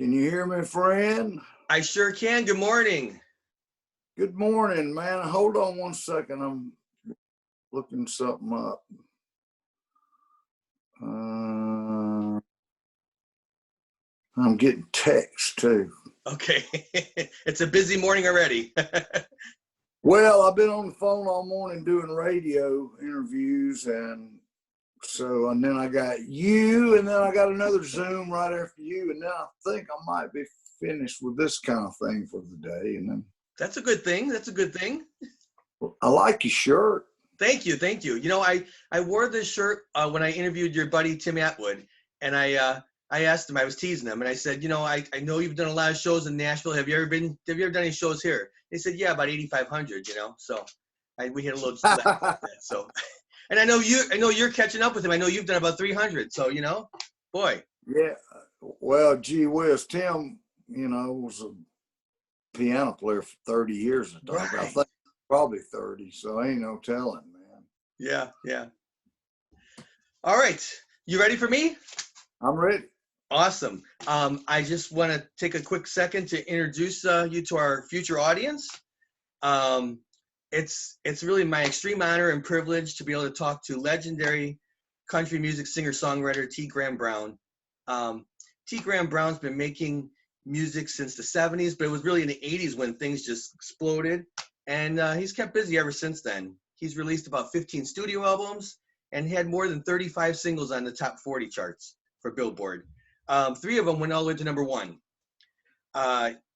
Can you hear me, friend? I sure can. Good morning. Good morning, man. Hold on one second. I'm looking something up. I'm getting texts too. Okay. It's a busy morning already. Well, I've been on the phone all morning doing radio interviews, and then I got you, and then I got another Zoom right after you, and then I think I might be finished with this kind of thing for the day. And then That's a good thing. That's a good thing. I like your shirt. Thank you. Thank you. You know, I wore this shirt when I interviewed your buddy Tim Atwood, and I asked him, I was teasing him, and I said, you know, I know you've done a lot of shows in Nashville. Have you ever done any shows here? He said, yeah, about 8,500, you know. So we had a little laugh about that. So and I know you're catching up with him. I know you've done about 300. So, you know, boy. Yeah. Well, gee whiz, Tim, was a piano player for 30 years. Right. I think probably 30. So ain't no telling, man. Yeah. Yeah. All right. You ready for me? I'm ready. Awesome. I just want to take a quick second to introduce you to our future audience. It's really my extreme honor and privilege to be able to talk to legendary country music singer-songwriter T. Graham Brown. T. Graham Brown's been making music since the 70s, but it was really in the 80s when things just exploded. And he's kept busy ever since then. He's released about 15 studio albums and had more than 35 singles on the top 40 charts for Billboard. 3 of them went all the way to number 1.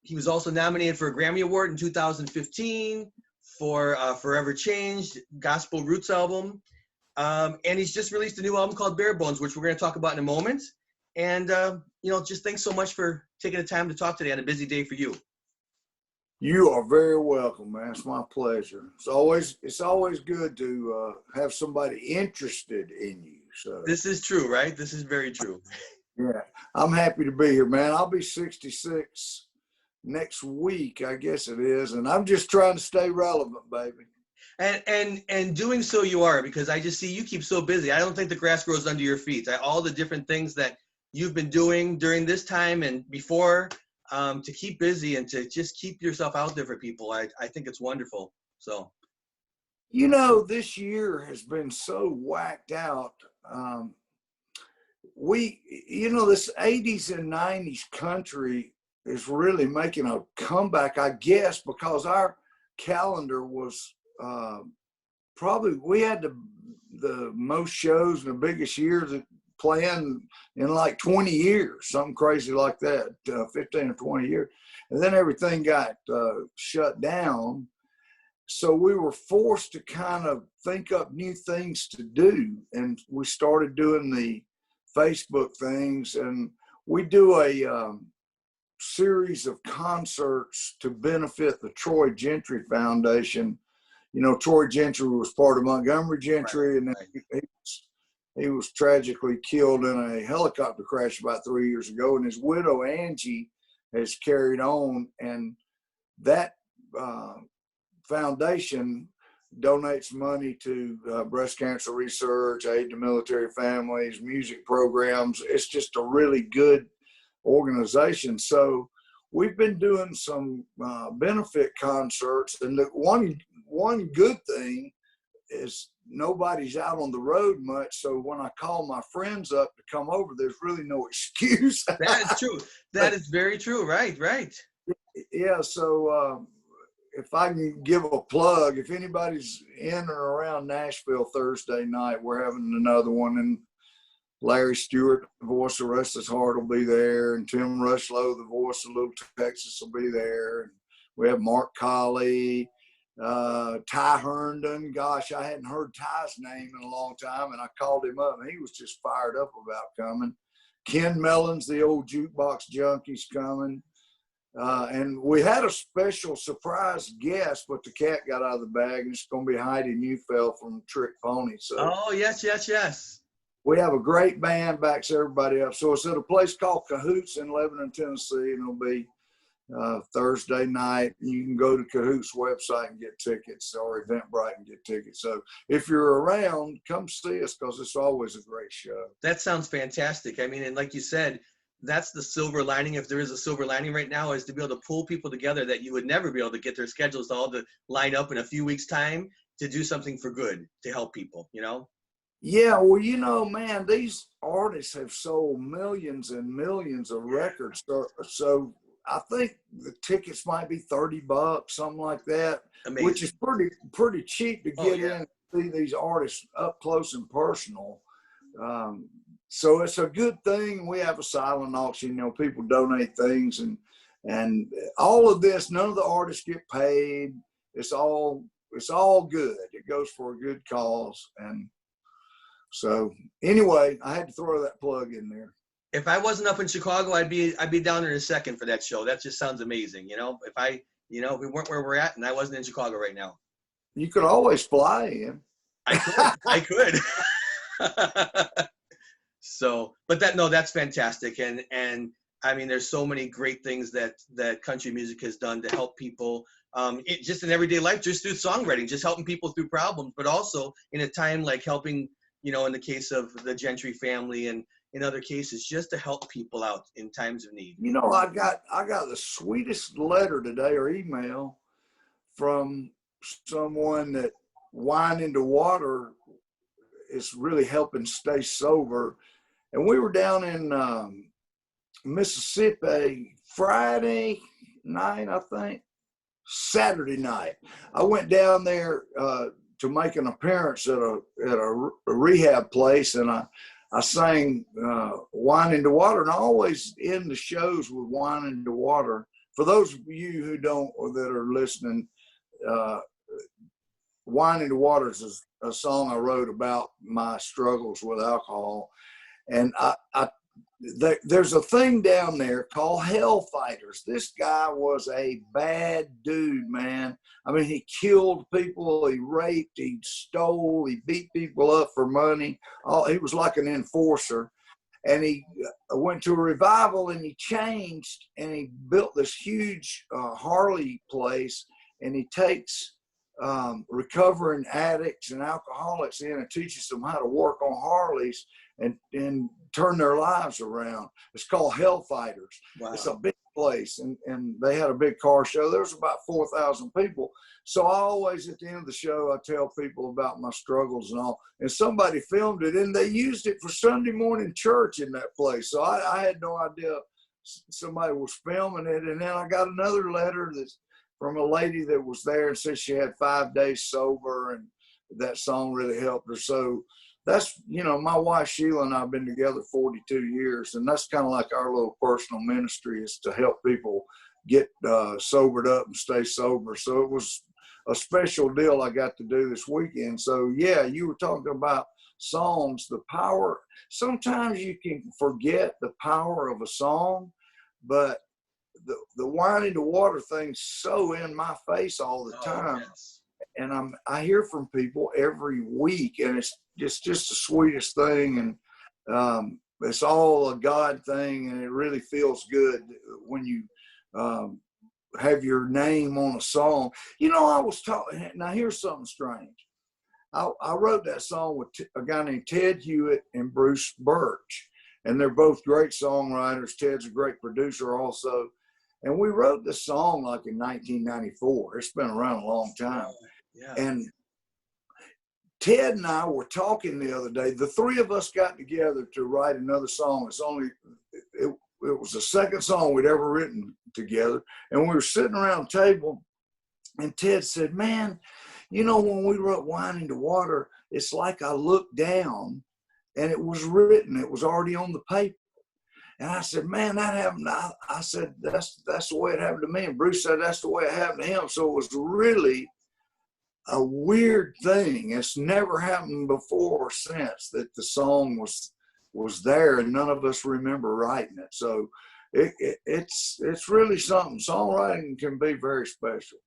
He was also nominated for a Grammy Award in 2015 for Forever Changed, Gospel Roots album. And he's just released a new album called Bare Bones, which we're going to talk about in a moment. And, just thanks so much for taking the time to talk today on a busy day for you. You are very welcome, man. It's my pleasure. It's always good to have somebody interested in you. So this is true, right? This is very true. Yeah, I'm happy to be here, man. I'll be 66 next week, I guess it is, and I'm just trying to stay relevant, baby. And doing so you are, because I just see you keep so busy. I don't think the grass grows under your feet. All the different things that you've been doing during this time and before, to keep busy and to just keep yourself out there for people, I think it's wonderful. So, this year has been so whacked out. This 80s and 90s country is really making a comeback, I guess, because our calendar was probably, we had the most shows and the biggest years playing in like 20 years, something crazy like that, 15 or 20 years. And then everything got shut down. So we were forced to kind of think up new things to do. And we started doing the Facebook things, and we do a series of concerts to benefit the Troy Gentry Foundation. Troy Gentry was part of Montgomery Gentry, right. And he was tragically killed in a helicopter crash about 3 years ago, and his widow Angie has carried on, and that foundation donates money to breast cancer research, aid to military families, music programs. It's just a really good organization. So we've been doing some benefit concerts, and the one good thing is nobody's out on the road much. So when I call my friends up to come over, there's really no excuse. That is true. That is very true. Right. Yeah. So if I can give a plug, if anybody's in or around Nashville Thursday night, we're having another one, and Larry Stewart, the voice of Restless Heart, will be there, and Tim Rushlow, the voice of Little Texas, will be there. And we have Mark Colley, Ty Herndon. Gosh, I hadn't heard Ty's name in a long time, and I called him up, and he was just fired up about coming. Ken Mellons, the old jukebox junkie's coming. And we had a special surprise guest, but the cat got out of the bag, and it's going to be Heidi Neufeld from Trick Pony. So, oh, yes. We have a great band, backs everybody up. So it's at a place called Cahoots in Lebanon, Tennessee, and it'll be Thursday night. You can go to Cahoots website and get tickets, or Eventbrite and get tickets. So if you're around, come see us, because it's always a great show. That sounds fantastic. I mean, and like you said, that's the silver lining, if there is a silver lining right now, is to be able to pull people together that you would never be able to get their schedules all to line up in a few weeks time to do something for good, to help people, you know? Yeah, well, you know, man, these artists have sold millions and millions of records. So I think the tickets might be $30, something like that, which Amazing. is pretty cheap to Oh get yeah. in and see these artists up close and personal. Um, so it's a good thing. We have a silent auction. You know, people donate things, and all of this. None of the artists get paid. It's all good. It goes for a good cause. And so anyway, I had to throw that plug in there. If I wasn't up in Chicago, I'd be down there in a second for that show. That just sounds amazing, you know? If we weren't where we're at and I wasn't in Chicago right now. You could always fly in. I could. So, but that's fantastic. And I mean, there's so many great things that country music has done to help people, just in everyday life, just through songwriting, just helping people through problems, but also in a time like helping, in the case of the Gentry family and in other cases, just to help people out in times of need. You know, I got the sweetest letter today, or email, from someone that wine into water is really helping stay sober. And we were down in Mississippi Friday night, I think, Saturday night. I went down there to make an appearance at a rehab place, and I sang Wine into Water, and I always end the shows with Wine into Water. For those of you who don't, or that are listening, Wine into Water is a song I wrote about my struggles with alcohol. And there's a thing down there called Hellfighters. This guy was a bad dude, man. I mean, he killed people, he raped, he stole, he beat people up for money. He was like an enforcer. And he went to a revival, and he changed, and he built this huge Harley place, and he takes recovering addicts and alcoholics in and teaches them how to work on Harleys and turn their lives around. It's called Hellfighters. Wow. It's a big place, and they had a big car show. There was about 4,000 people. So I always, at the end of the show, I tell people about my struggles and all. And somebody filmed it, and they used it for Sunday morning church in that place. So I had no idea somebody was filming it. And then I got another letter that's from a lady that was there and said she had 5 days sober, and that song really helped her. So that's, my wife Sheila and I have been together 42 years, and that's kind of like our little personal ministry, is to help people get sobered up and stay sober. So it was a special deal I got to do this weekend. So yeah, you were talking about songs, the power. Sometimes you can forget the power of a song, but the Wine into Water thing's so in my face all the time. Yes. And I hear from people every week, and it's just the sweetest thing. And it's all a God thing, and it really feels good when you have your name on a song. I was talking, now here's something strange. I wrote that song with a guy named Ted Hewitt and Bruce Birch, and they're both great songwriters. Ted's a great producer also. And we wrote this song like in 1994. It's been around a long time. Yeah. And Ted and I were talking the other day. The three of us got together to write another song. It was the second song we'd ever written together. And we were sitting around the table, and Ted said, man, when we wrote Wine into Water, it's like I looked down and it was written. It was already on the paper. And I said, man, that happened. I said, that's the way it happened to me. And Bruce said, that's the way it happened to him. So it was really a weird thing. It's never happened before or since that the song was there, and none of us remember writing it. So it's really something. Songwriting can be very special.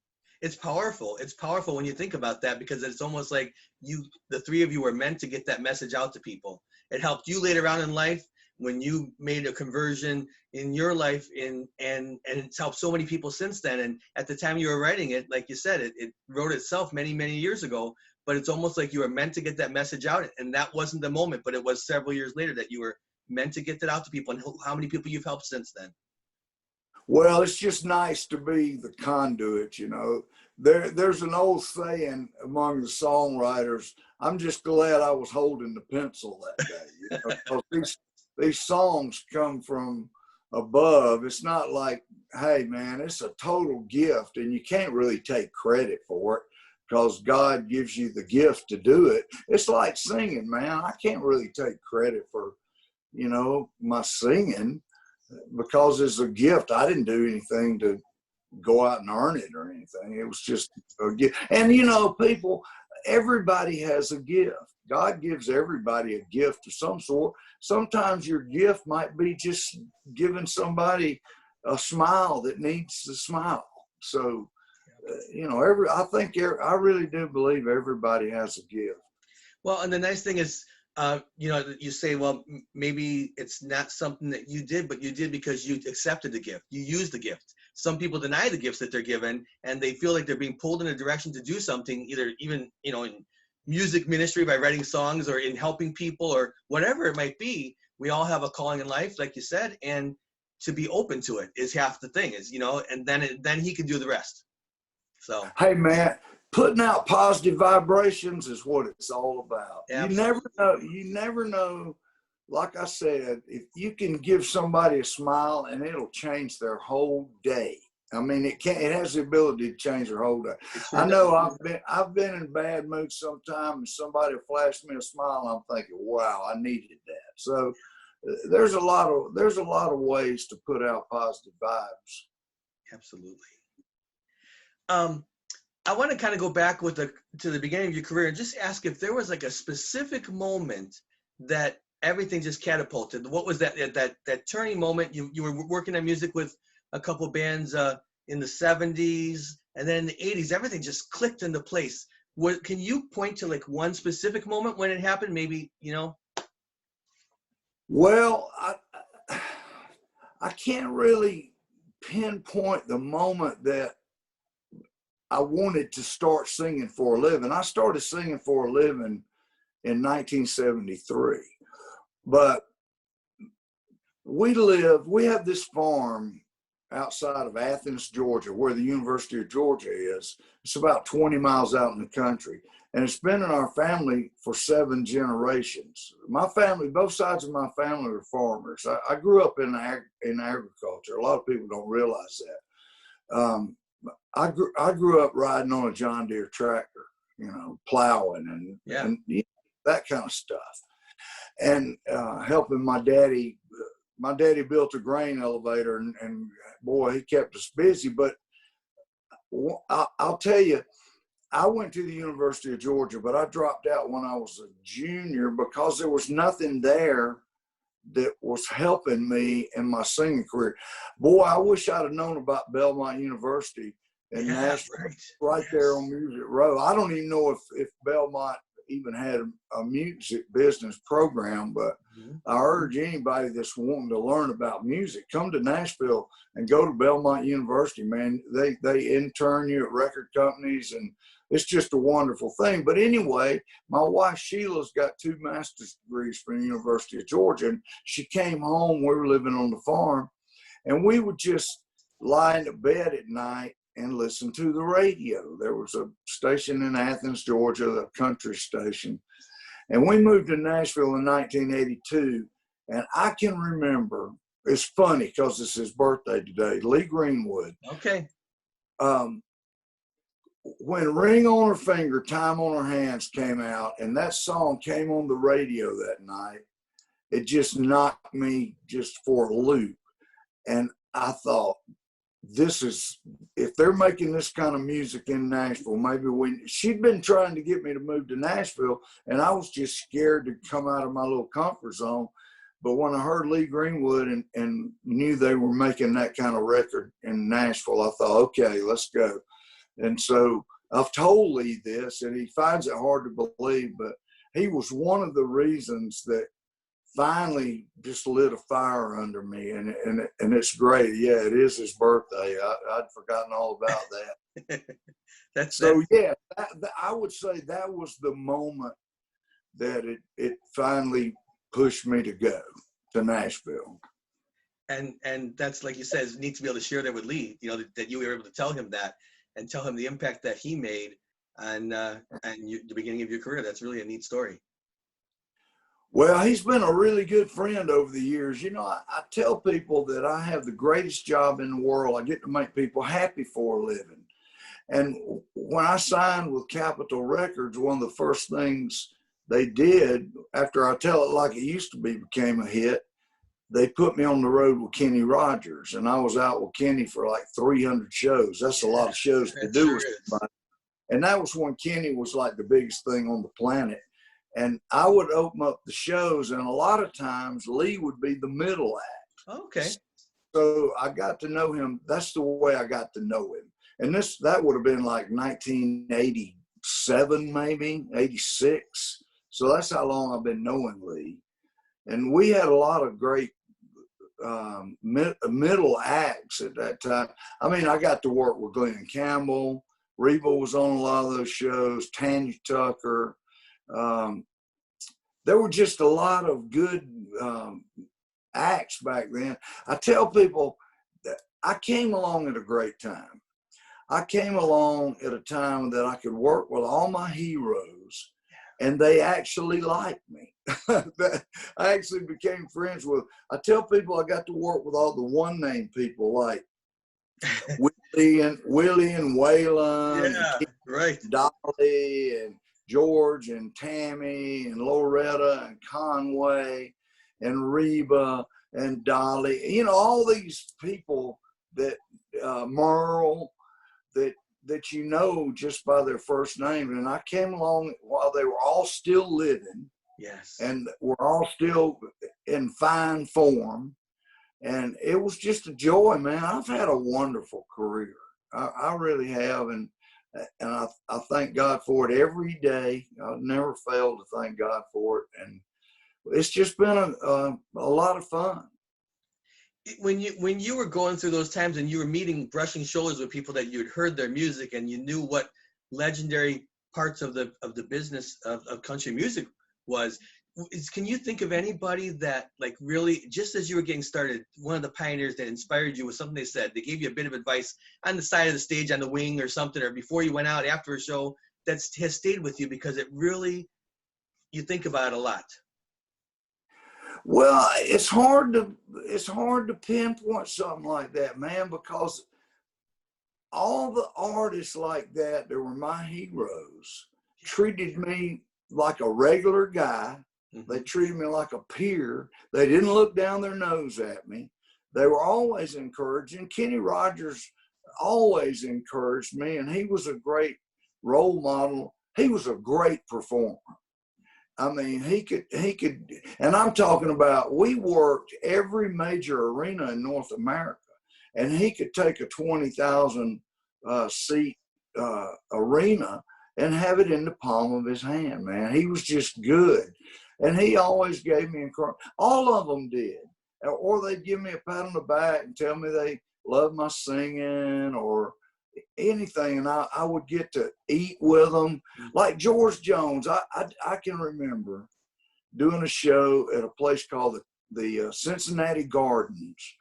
It's powerful. It's powerful when you think about that, because it's almost like the three of you were meant to get that message out to people. It helped you later on in life when you made a conversion in your life, and it's helped so many people since then. And at the time you were writing it, like you said, it wrote itself many, many years ago, but it's almost like you were meant to get that message out. And that wasn't the moment, but it was several years later that you were meant to get that out to people, and how many people you've helped since then. Well, it's just nice to be the conduit, you know. There's an old saying among the songwriters, I'm just glad I was holding the pencil that day. You know? 'Cause these songs come from above. It's not like, hey, man, it's a total gift, and you can't really take credit for it because God gives you the gift to do it. It's like singing, man. I can't really take credit for, you know, my singing, because it's a gift. I didn't do anything to go out and earn it or anything. It was just a gift. And, you know, people, everybody has a gift. God gives everybody a gift of some sort. Sometimes your gift might be just giving somebody a smile that needs a smile. So, you know, I really do believe everybody has a gift. Well, and the nice thing is, you know, you say, well, maybe it's not something that you did, but you did because you accepted the gift. You used the gift. Some people deny the gifts that they're given, and they feel like they're being pulled in a direction to do something, either even, you know, in music ministry by writing songs, or in helping people, or whatever it might be. We all have a calling in life, like you said, and to be open to it is half the thing, is, you know, and then he can do the rest. So, hey, man, putting out positive vibrations is what it's all about. absolutely. You never know. Like I said, if you can give somebody a smile, and it'll change their whole day. I mean, it has the ability to change their whole day. Sure I know does. I've been in bad moods sometimes, and somebody flashed me a smile, and I'm thinking, wow, I needed that. So there's a lot of ways to put out positive vibes. Absolutely. I want to kind of go back to the beginning of your career and just ask if there was like a specific moment that everything just catapulted. What was that turning moment? You were working on music with a couple bands in the 70s, and then in the 80s, everything just clicked into place. Can you point to like one specific moment when it happened? Maybe, you know? Well, I can't really pinpoint the moment that I wanted to start singing for a living. I started singing for a living in 1973, but we have this farm outside of Athens, Georgia, where the University of Georgia is. It's about 20 miles out in the country. And it's been in our family for 7 generations. My family, both sides of my family are farmers. I grew up in agriculture. A lot of people don't realize that. I grew up riding on a John Deere tractor, you know, plowing and you know, that kind of stuff. And helping my daddy. My daddy built a grain elevator, and boy, he kept us busy. But I'll tell you, I went to the University of Georgia, but I dropped out when I was a junior because there was nothing there that was helping me in my singing career. Boy, I wish I'd have known about Belmont University in Nashville, right there on Music Row. I don't even know if Belmont even had a music business program, but I urge anybody that's wanting to learn about music, come to Nashville and go to Belmont University, man. They intern you at record companies, and it's just a wonderful thing. But anyway, my wife Sheila's got 2 master's degrees from the University of Georgia, and she came home. We were living on the farm, and we would just lie in the bed at night and listen to the radio. There was a station in Athens, Georgia, a country station. And we moved to Nashville in 1982. And I can remember, it's funny because it's his birthday today, Lee Greenwood. Okay. When Ring on Her Finger, Time on Her Hands came out, and that song came on the radio that night, it just knocked me just for a loop. And I thought, if they're making this kind of music in Nashville, she'd been trying to get me to move to Nashville, and I was just scared to come out of my little comfort zone. But when I heard Lee Greenwood and knew they were making that kind of record in Nashville, I thought, okay, let's go. And so I've told Lee this, and he finds it hard to believe, but he was one of the reasons that finally just lit a fire under me, and it's great. Yeah, it is his birthday. I'd forgotten all about that. Yeah, I would say that was the moment that it finally pushed me to go. to Nashville. And that's, like you said, it's neat to be able to share that with Lee, you know, that you were able to tell him that and tell him the impact that he made on the beginning of your career. That's really a neat story. Well, he's been a really good friend over the years. You know, I tell people that I have the greatest job in the world. I get to make people happy for a living. And when I signed with Capitol Records, one of the first things they did after I Tell It Like It Used to Be became a hit, they put me on the road with Kenny Rogers, and I was out with Kenny for like 300 shows. That's a lot of shows to do with somebody. And that was when Kenny was like the biggest thing on the planet. And I would open up the shows, and a lot of times Lee would be the middle act. Okay. So I got to know him. That's the way I got to know him. And that would have been like 1987, maybe 86. So that's how long I've been knowing Lee. And we had a lot of great middle acts at that time. I mean, I got to work with Glenn Campbell. Reba was on a lot of those shows. Tanya Tucker. There were just a lot of good acts back then. I tell people that I came along at a great time. I came along at a time that I could work with all my heroes, and they actually liked me. I actually became friends with. I tell people I got to work with all the one-name people like Willie and Waylon, Yeah, right. Dolly and George and Tammy and Loretta and Conway and Reba and Dolly. You know, all these people that Merle that you know just by their first name. And I came along while they were all still living. Yes. And we're all still in fine form. And it was just a joy, man. I've had a wonderful career. I really have. And I thank God for it every day. I've never failed to thank God for it. And it's just been a lot of fun. When you were going through those times and you were brushing shoulders with people that you'd heard their music and you knew what legendary parts of the business of country music was, can you think of anybody that, like, really, just as you were getting started, one of the pioneers that inspired you with something they said, they gave you a bit of advice on the side of the stage, on the wing or something, or before you went out after a show, that has stayed with you because it really, you think about it a lot? Well, it's hard to pinpoint something like that, man, because all the artists like that were my heroes, treated me like a regular guy. Mm-hmm. They treated me like a peer. They didn't look down their nose at me. They were always encouraging. Kenny Rogers always encouraged me, and he was a great role model. He was a great performer. I mean, he could, and I'm talking about, we worked every major arena in North America, and he could take a 20,000 seat arena and have it in the palm of his hand, man. He was just good. And he always gave me encouragement. All of them did. Or they'd give me a pat on the back and tell me they loved my singing or anything, and I would get to eat with them. Like George Jones, I can remember doing a show at a place called the Cincinnati Gardens,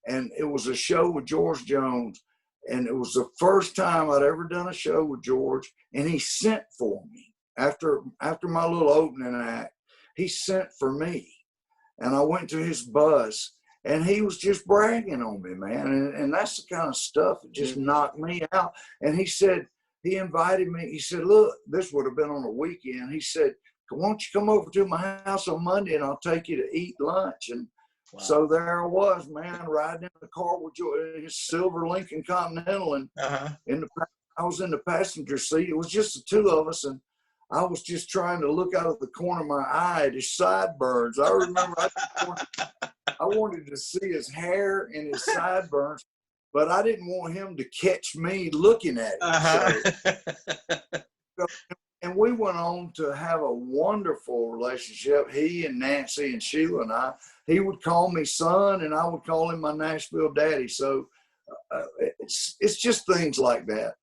and it was a show with George Jones, and it was the first time I'd ever done a show with George, and he sent for me after my little opening act. He sent for me, and I went to his bus. And he was just bragging on me, man. And that's the kind of stuff that just knocked me out. And he said, he invited me. He said, look, this would have been on a weekend. He said, why don't you come over to my house on Monday and I'll take you to eat lunch? And so there I was, man, riding in the car with his silver Lincoln Continental. And I was in the passenger seat. It was just the two of us. And I was just trying to look out of the corner of my eye at his sideburns. I remember I wanted to see his hair and his sideburns, but I didn't want him to catch me looking at it. And we went on to have a wonderful relationship. He and Nancy and Sheila and I. He would call me son, and I would call him my Nashville daddy. So it's just things like that.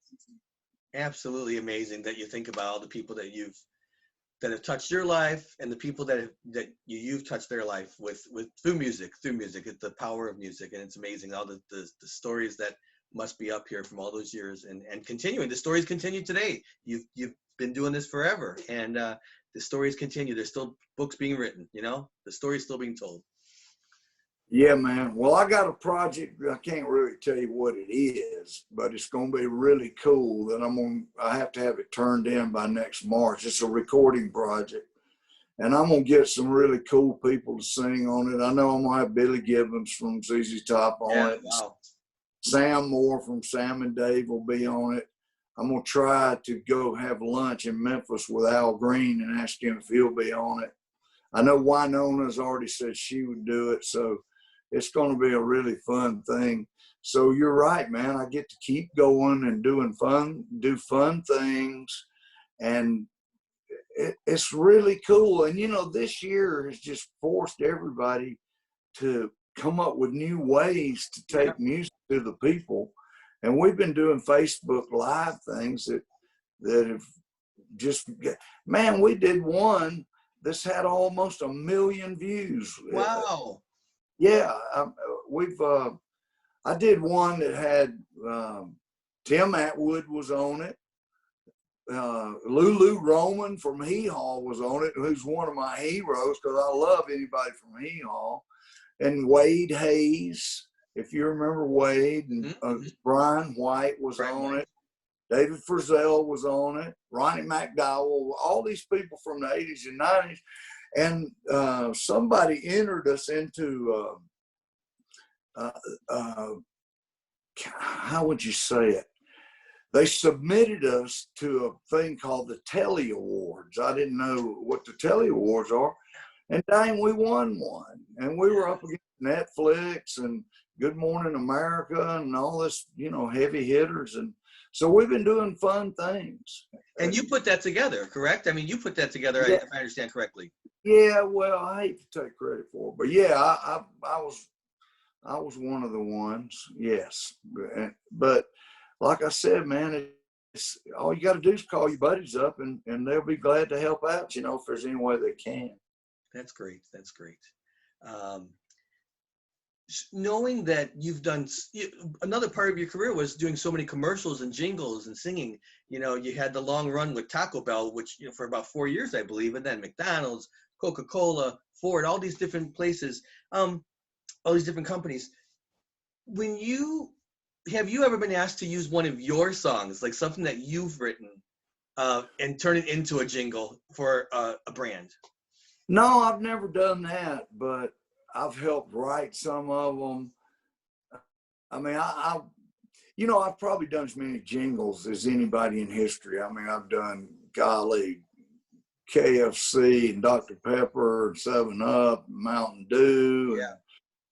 Absolutely amazing that you think about all the people that you've that have touched your life and the people that you've touched their life with through music. It's the power of music, and it's amazing all the stories that must be up here from all those years and continuing. The stories continue today. You've been doing this forever, and the stories continue. There's still books being written, you know, the story's still being told. Yeah, man. Well, I got a project. I can't really tell you what it is, but it's going to be really cool that I have to have it turned in by next March. It's a recording project, and I'm going to get some really cool people to sing on it. I know I'm going to have Billy Gibbons from ZZ Top on it. Wow. Sam Moore from Sam and Dave will be on it. I'm going to try to go have lunch in Memphis with Al Green and ask him if he'll be on it. I know Winona's already said she would do it, so it's going to be a really fun thing. So you're right, man. I get to keep going and do fun things, and it's really cool. And, you know, this year has just forced everybody to come up with new ways to take music to the people. And we've been doing Facebook Live things that have just, man, we did one that's had almost 1 million views. Wow. Yeah, I did one that had Tim Atwood was on it. Lulu Roman from Hee Haw was on it, who's one of my heroes because I love anybody from Hee Haw. And Wade Hayes, if you remember Wade, and Brian White was on it. David Frizzell was on it. Ronnie McDowell, all these people from the 80s and 90s. And somebody entered us into, how would you say it? They submitted us to a thing called the Telly Awards. I didn't know what the Telly Awards are. And dang, we won one. And we were up against Netflix and Good Morning America and all this, you know, heavy hitters. And so we've been doing fun things. And you put that together, correct? I mean, you put that together, yeah. if I understand correctly. Yeah, well, I hate to take credit for it, but yeah, I was one of the ones, yes. But like I said, man, it's all you got to do is call your buddies up, and they'll be glad to help out, you know, if there's any way they can. That's great. That's great. Knowing that you've done another part of your career was doing so many commercials and jingles and singing. You know, you had the long run with Taco Bell, which, you know, for about 4 years, I believe, and then McDonald's, Coca-Cola, Ford, all these different places, all these different companies. Have you ever been asked to use one of your songs, like something that you've written, and turn it into a jingle for a brand? No, I've never done that, but I've helped write some of them. I mean, you know, I've probably done as many jingles as anybody in history. I mean, I've done, golly, KFC and Dr. Pepper and 7-Up, Mountain Dew, and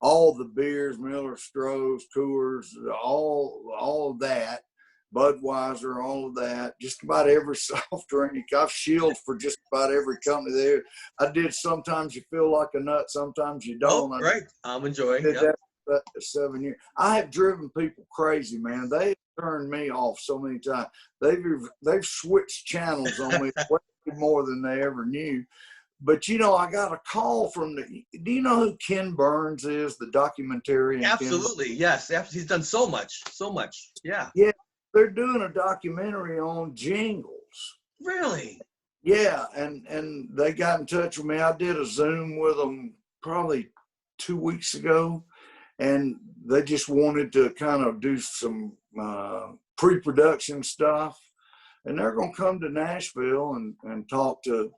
all the beers, Miller, Stroh's, Coors, all of that, Budweiser, all of that, just about every soft drink. I've shielded for just about every company there. I did Sometimes You Feel Like a Nut, Sometimes You Don't. Oh, right. I'm enjoying that for 7 years. I have driven people crazy, man. They turned me off so many times. They've switched channels on me way more than they ever knew. But, you know, I got a call from do you know who Ken Burns is, the documentarian? Absolutely, yes. He's done so much. Yeah. Yeah, they're doing a documentary on jingles. Really? Yeah, and they got in touch with me. I did a Zoom with them probably 2 weeks ago, and they just wanted to kind of do some pre-production stuff. And they're going to come to Nashville and talk to,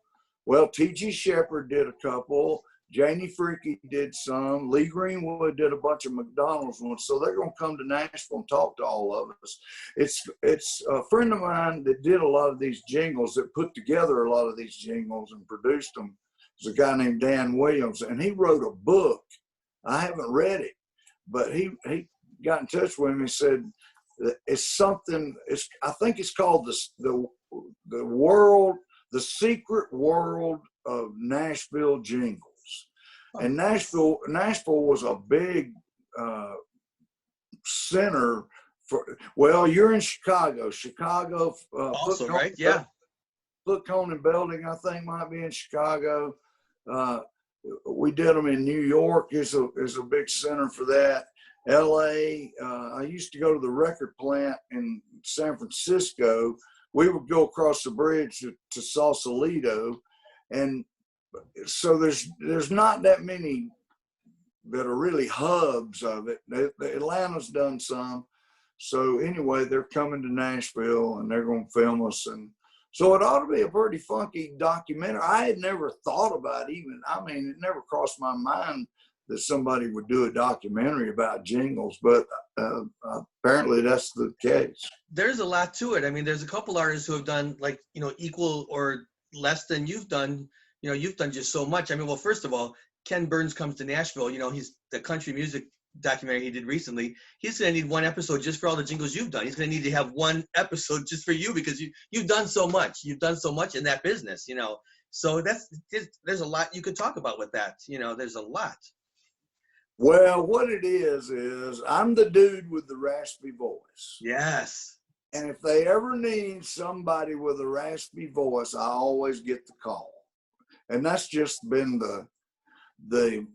well, T.G. Shepherd did a couple, Janie Freaky did some, Lee Greenwood did a bunch of McDonald's ones. So they're going to come to Nashville and talk to all of us. It's a friend of mine that did a lot of these jingles, that put together a lot of these jingles and produced them. There's a guy named Dan Williams, and he wrote a book. I haven't read it, but he got in touch with me and said, it's something, I think it's called the Secret World of Nashville Jingles. And Nashville was a big center for, well, you're in Chicago. Also, right? Yeah. Put Conan Belding, I think, might be in Chicago. We did them in New York. Is a big center for that. L.A. I used to go to the record plant in San Francisco. We would go across the bridge to Sausalito, and so there's not that many that are really hubs of it. Atlanta's done some. So anyway, they're coming to Nashville and they're going to film us. And so it ought to be a pretty funky documentary. I had never thought about it never crossed my mind that somebody would do a documentary about jingles, but apparently that's the case. There's a lot to it. I mean, there's a couple artists who have done like, equal or less than you've done. You've done just so much. I mean, well, first of all, Ken Burns Comes to Nashville. He's the country music documentary he did recently. He's going to need one episode just for all the jingles you've done. He's going to need to have one episode just for you because you've done so much. You've done so much in that business, So there's a lot you could talk about with that. There's a lot. Well, what it is I'm the dude with the raspy voice. Yes. And if they ever need somebody with a raspy voice, I always get the call. And that's just been the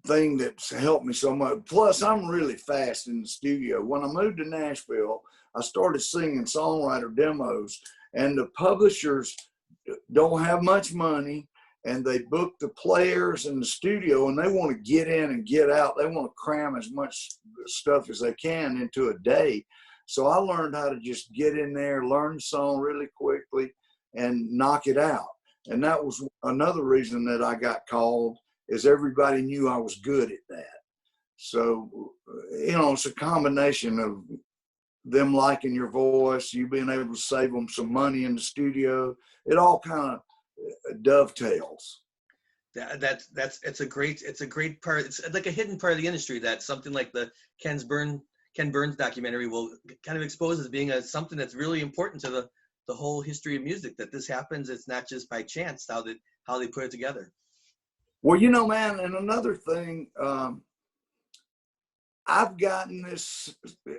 thing that's helped me so much. Plus, I'm really fast in the studio. When I moved to Nashville, I started singing songwriter demos, and the publishers don't have much money, and they book the players in the studio, and they want to get in and get out. They want to cram as much stuff as they can into a day. So I learned how to just get in there, learn the song really quickly, and knock it out. And that was another reason that I got called, is everybody knew I was good at that. So, it's a combination of them liking your voice, you being able to save them some money in the studio. It all kind of dovetails. It's a great part. It's like a hidden part of the industry that something like the Ken Burns documentary will kind of expose as being something that's really important to the whole history of music, that this happens. It's not just by chance how they put it together. Well, man, and another thing, I've gotten this,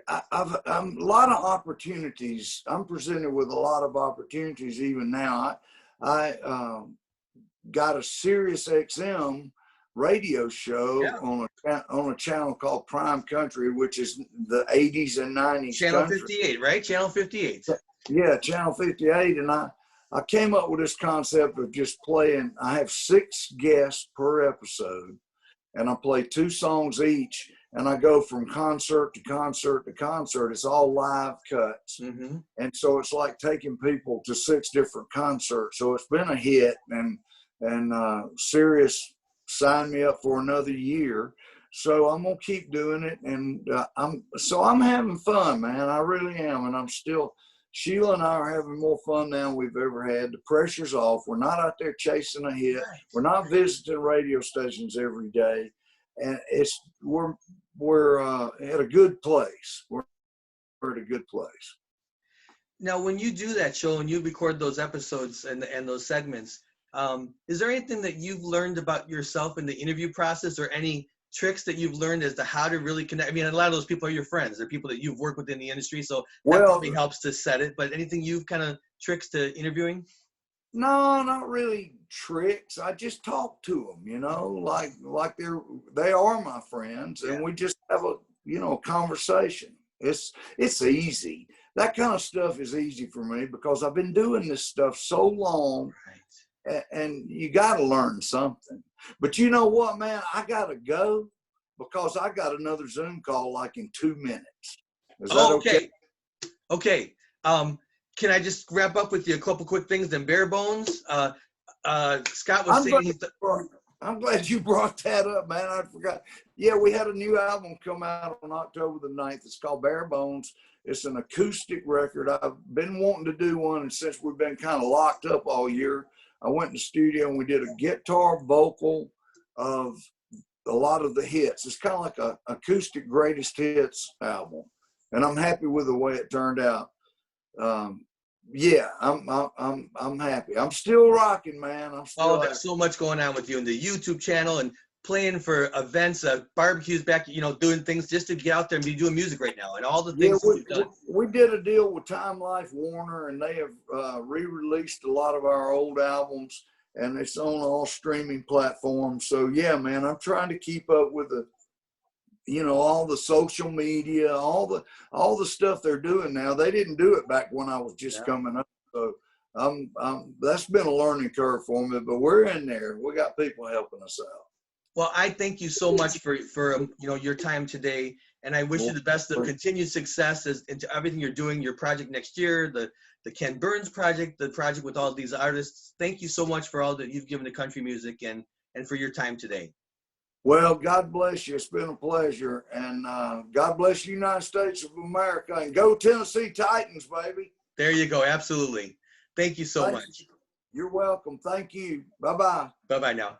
I've a lot of opportunities. I'm presented with a lot of opportunities even now. I got a Sirius XM radio show on a channel called Prime Country, which is the 80s and 90s Channel country. 58, right? Channel 58. Yeah, Channel 58. And I came up with this concept of just playing. I have 6 guests per episode, and I play 2 songs each, and I go from concert to concert to concert. It's all live cuts. Mm-hmm. And so it's like taking people to 6 different concerts. So it's been a hit, and Sirius signed me up for another year. So I'm going to keep doing it. And I'm having fun, man. I really am. And Sheila and I are having more fun now than we've ever had. The pressure's off. We're not out there chasing a hit. We're not visiting radio stations every day. And we're at a good place. We're at a good place. Now, when you do that show and you record those episodes and those segments, is there anything that you've learned about yourself in the interview process, or any tricks that you've learned as to how to really connect? I mean, a lot of those people are your friends. They're people that you've worked with in the industry, so that probably helps to set it. But anything you've kind of tricks to interviewing? No, not really tricks. I just talk to them, like they are my friends, and we just have a conversation. It's easy. That kind of stuff is easy for me because I've been doing this stuff so long. Right. And you got to learn something. But you know what, man? I got to go because I got another Zoom call like in 2 minutes. Is that okay? Okay. Can I just wrap up with you a couple quick things? Then Bare Bones. Scott was saying I'm glad you brought that up, man. I forgot. Yeah, we had a new album come out on October the 9th. It's called Bare Bones. It's an acoustic record. I've been wanting to do one, and since we've been kind of locked up all year, I went in the studio and we did a guitar vocal of a lot of the hits. It's kind of like a acoustic greatest hits album, and I'm happy with the way it turned out. Yeah, I'm happy. I'm still rocking, man. There's so much going on with you in the YouTube channel, and playing for events, barbecues back, you know, doing things just to get out there and be doing music right now, and all the Yeah, things that you've done. we did a deal with Time Life Warner, and they have re-released a lot of our old albums, and it's on all streaming platforms. So yeah, man, I'm trying to keep up with the, you know, all the social media, all the stuff they're doing now. They didn't do it back when I was just coming up. So that's been a learning curve for me, but we're in there. We got people helping us out. Well, I thank you so much for you know, your time today, and I wish you the best of continued success into everything you're doing, your project next year, the Ken Burns project, the project with all these artists. Thank you so much for all that you've given to country music and for your time today. Well, God bless you. It's been a pleasure, and God bless the United States of America, and go Tennessee Titans, baby. There you go. Absolutely. Thank you so much. You're welcome. Thank you. Bye-bye. Bye-bye now.